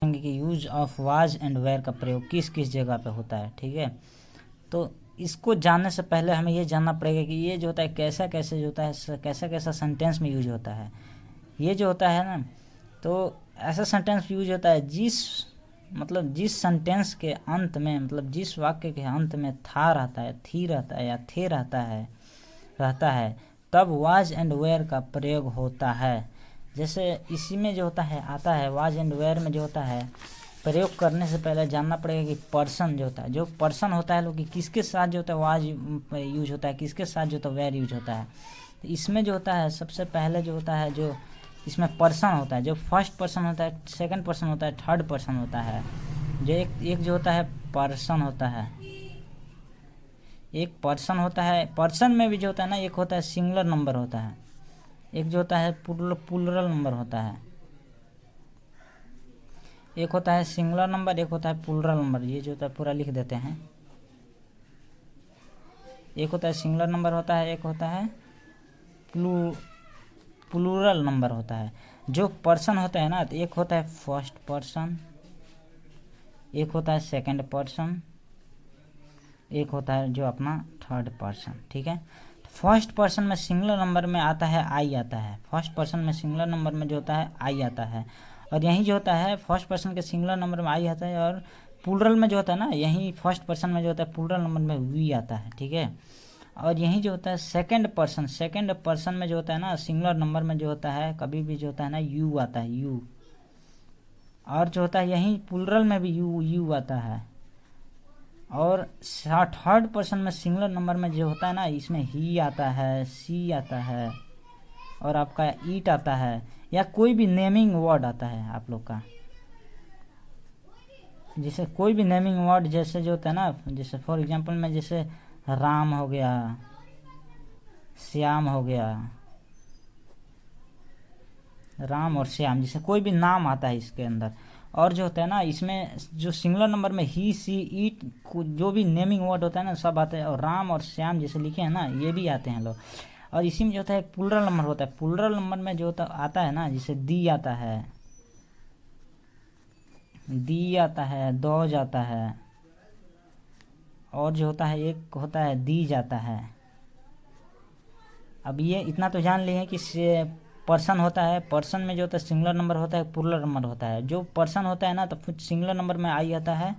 कि use of was and were का प्रयोग किस किस जगह पे होता है। ठीक है, तो इसको जानने से पहले हमें ये जानना पड़ेगा कि ये जो होता है कैसा कैसे जो होता है कैसा कैसा सेंटेंस में यूज होता है। ये जो होता है ना, तो ऐसा सेंटेंस यूज होता है जिस सेंटेंस के अंत में, मतलब जिस वाक्य के अंत में था रहता है, थी रहता है या थे रहता है तब वाज एंड वेयर का प्रयोग होता है। जैसे इसी में जो होता है आता है वाज एंड वेयर में जो होता है, प्रयोग करने से पहले जानना पड़ेगा कि पर्सन जो होता है, जो पर्सन होता है लोग कि किसके साथ जो होता है वाज यूज होता है, किसके साथ जो होता है वेयर यूज होता है। तो इसमें जो होता है सबसे पहले जो होता है, जो इसमें पर्सन होता है, जो फर्स्ट पर्सन होता है, सेकंड पर्सन होता है, थर्ड पर्सन होता है। जो एक जो होता है पर्सन होता है, एक पर्सन होता है। पर्सन में भी जो होता है ना, एक होता है सिंगुलर नंबर होता है, एक जो होता है प्लूरल नंबर होता है। एक होता है सिंगुलर नंबर, एक होता है प्लूरल नंबर। ये जो होता है पूरा लिख देते हैं। एक होता है सिंगुलर नंबर होता है, एक होता है प्लूरल नंबर होता है। जो पर्सन होता है ना, तो एक होता है फर्स्ट पर्सन, एक होता है सेकंड पर्सन, एक होता है जो अपना थर्ड पर्सन। ठीक है, फर्स्ट पर्सन में सिंगुलर नंबर में आता है आई आता है। फर्स्ट पर्सन में सिंगुलर नंबर में जो होता है आई आता है, और यही जो होता है फर्स्ट पर्सन के सिंगुलर नंबर में आई आता है, और प्लूरल में जो होता है ना, यही फर्स्ट पर्सन में जो होता है प्लूरल नंबर में वी आता है। ठीक है, और यही जो होता है सेकंड पर्सन में जो होता है ना, सिंगुलर नंबर में जो होता है कभी भी जो होता है ना यू आता है, यू। और जो होता है यही प्लूरल में भी यू आता है। और थर्ड पर्सन में सिंगुलर नंबर में जो होता है ना, इसमें ही आता है, सी आता है, और आपका ईट आता है, या कोई भी नेमिंग वर्ड आता है आप लोग का। जैसे कोई भी नेमिंग वर्ड जैसे जो होता है ना, जैसे फॉर एग्जांपल में जैसे राम हो गया, श्याम हो गया, राम और श्याम, जैसे कोई भी नाम आता है इसके अंदर। और जो होता है ना, इसमें जो सिंगुलर नंबर में ही, सी, ईट, जो भी नेमिंग वर्ड होता है ना, सब आते हैं। और राम और श्याम जैसे लिखे हैं ना, ये भी आते हैं लोग। और इसी में जो होता है एक प्लूरल नंबर होता है। प्लूरल नंबर में जो होता आता है ना, जैसे दी आता है, दी आता है, दो जाता है, और जो होता है एक होता है दी जाता है। अब ये इतना तो जान लिए कि पर्सन होता है, पर्सन में जो होता है सिंगुलर नंबर होता है, प्लूरल नंबर होता है। जो पर्सन होता है ना, तो फिर सिंगुलर नंबर में आई आता है,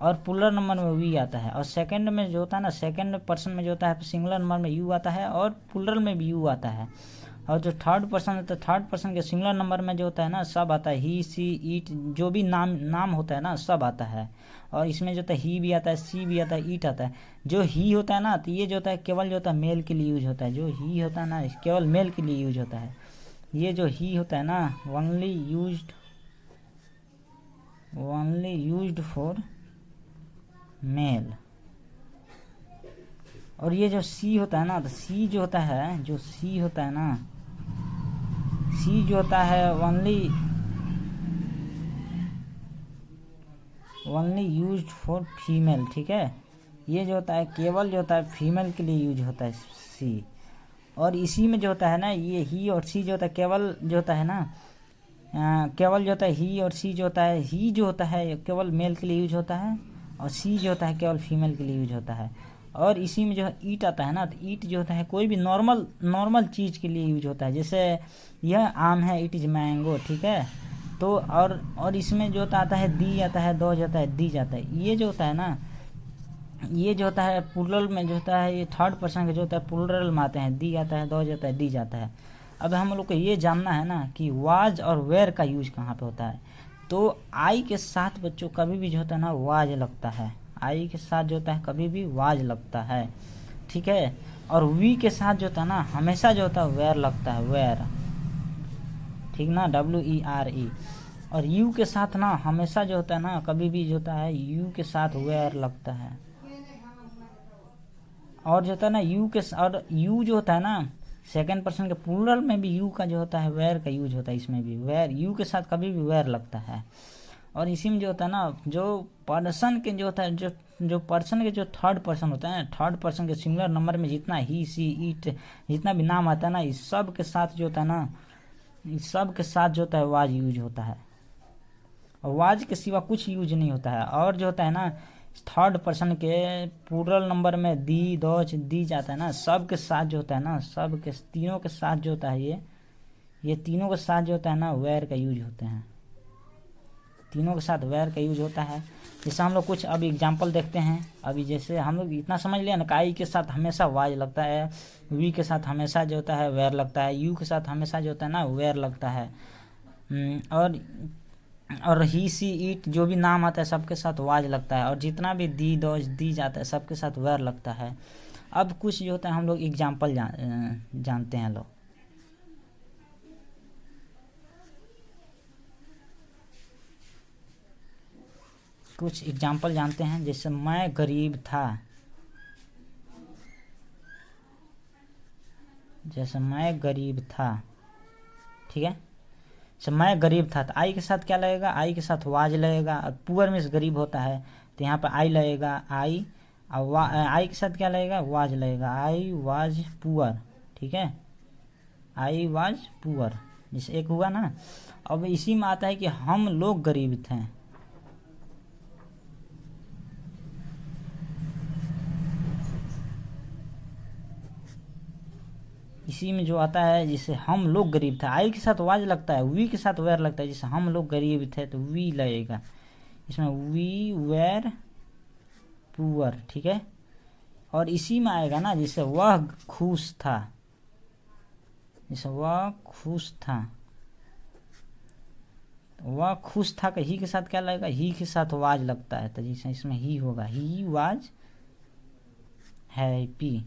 और प्लूरल नंबर में वी आता है। और सेकंड में जो होता है ना, सेकंड पर्सन में जो होता है सिंगुलर नंबर में यू आता है, और प्लूरल में भी यू आता है। और जो थर्ड पर्सन है, तो थर्ड पर्सन के सिंगुलर नंबर में जो होता है ना, सब आता है, ही, सी, ईट, जो भी नाम होता है ना, सब आता है। और इसमें जो होता है ही भी आता है, सी भी आता है, ईट आता है। जो ही होता है ना, तो ये जो होता है केवल जो होता है मेल के लिए यूज होता है। जो ही होता है ना, केवल मेल के लिए यूज होता है। ये जो ही होता है ना, ओनली यूज्ड फॉर मेल। और ये जो सी होता है ना, तो सी जो होता है, सी जो होता है ओनली यूज्ड फॉर फीमेल। ठीक है, ये जो होता है केवल जो होता है फीमेल के लिए यूज होता है सी। और इसी में जो होता है ना, ये ही और सी जो होता है केवल जो होता है ना, केवल जो होता है ही और सी जो होता है, ही जो होता है केवल मेल के लिए यूज होता है, और सी जो होता है केवल फीमेल के लिए यूज होता है। और इसी में जो है ईट आता है ना, तो ईट जो होता है कोई भी नॉर्मल चीज़ के लिए यूज होता है। जैसे यह आम है, इट इज़ मैंगो। ठीक है, तो और इसमें जो होता आता है दी आता है, दो जाता है, दी जाता है। ये जो होता है ना, ये जो होता है प्लूरल में जो होता है, ये थर्ड पर्सन के जो होता है प्लूरल में आते हैं, दी आता है, दो जाता है, दी जाता है। अब हम लोग को ये जानना है ना कि वाज और वेयर का यूज कहाँ पे होता है। तो आई के साथ बच्चों कभी भी जो होता है ना वाज लगता है, आई के साथ जो होता है कभी भी वाज लगता है। ठीक है, और वी के साथ जो होता है ना हमेशा जो होता है वेयर लगता है, वेयर। ठीक ना, WERE। और यू के साथ ना हमेशा जो होता है ना, कभी भी जो होता है यू के साथ वेयर लगता है। और जो होता है ना और यू जो होता है ना, सेकंड पर्सन के प्लूरल में भी यू का जो होता है वेयर का यूज होता है। इसमें भी वेयर, यू के साथ कभी भी वेयर लगता है। और इसी में जो होता है ना, जो पर्सन के जो होता है, जो पर्सन के जो थर्ड पर्सन होता है, थर्ड पर्सन के सिंगुलर नंबर में जितना ही, सी, ईट, जितना भी नाम आता है ना, इस सब के साथ जो होता है ना, इस सब के साथ जो होता है वाज यूज होता है। और वाज के सिवा कुछ यूज नहीं होता है। और जो होता है ना थर्ड पर्सन के प्लूरल नंबर में दी दोज दी जाता है ना, सब के साथ जो होता है ना, सब के तीनों के साथ जो होता है ये तीनों के साथ जो होता है ना वेयर का यूज होते हैं, तीनों के साथ वेयर का यूज होता है। जैसे हम लोग कुछ अब एग्जांपल देखते हैं। अभी जैसे हम लोग इतना समझ लिया ना, आई के साथ हमेशा वाज लगता है, वी के साथ हमेशा जो होता है वेयर लगता है, यू के साथ हमेशा जो होता है ना वेयर लगता है। और ही सी इट जो भी नाम आता है सबके साथ वाज लगता है, और जितना भी दी दोज दी जाता है सबके साथ वेयर लगता है। अब कुछ जो होता है हम लोग एग्जाम्पल जानते हैं लोग। कुछ एग्जाम्पल जानते हैं। जैसे मैं गरीब था, जैसे मैं गरीब था, ठीक है। जैसे मैं गरीब था तो आई के साथ क्या लगेगा, आई के साथ वाज लगेगा। और पुअर में गरीब होता है तो यहाँ पर आई लगेगा, आई और आई के साथ क्या लगेगा, वाज लगेगा, आई वाज पुअर, ठीक है, आई वाज पुअर। जैसे एक हुआ ना। अब इसी में आता है कि हम लोग गरीब थे, इसी में जो आता है जिसे हम लोग गरीब थे, आई के साथ वाज लगता है, वी के साथ वेर लगता है। जैसे हम लोग गरीब थे तो वी लगेगा, इसमें वी वेर पुअर, ठीक है। और इसी में आएगा ना जैसे वह खुश था, जैसे वह खुश था, वह खुश था कि ही के साथ क्या लगेगा, ही के साथ वाज लगता है। तो जैसे इसमें ही होगा, he was happy,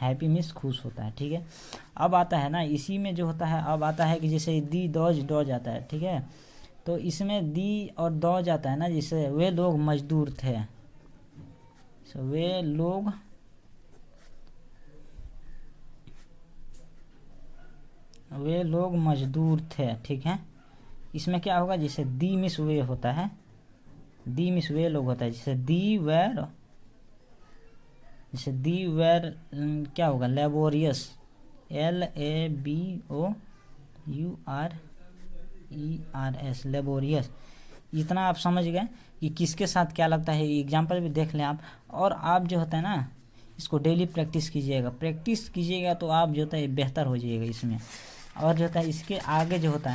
happy means खुश होता है, ठीक है। अब आता है ना इसी में जो होता है, अब आता है कि जैसे दी डॉज डॉज आता है, ठीक है। तो इसमें दी और डॉज आता है ना, जैसे वे लोग मजदूर थे, वे लोग मजदूर थे, ठीक है। इसमें क्या होगा, जैसे दी मिस वे होता है, दी मिस वे लोग होता है। जैसे दी वेर, जैसे दी वेर क्या होगा, लेबोरियस, LABOURERS, लेबोरियस। इतना आप समझ गए कि किसके साथ क्या लगता है। एग्जाम्पल भी देख लें आप। और आप जो होता है ना इसको डेली प्रैक्टिस कीजिएगा, तो आप जो होता है बेहतर हो जाइएगा इसमें। और जो होता है इसके आगे जो होता है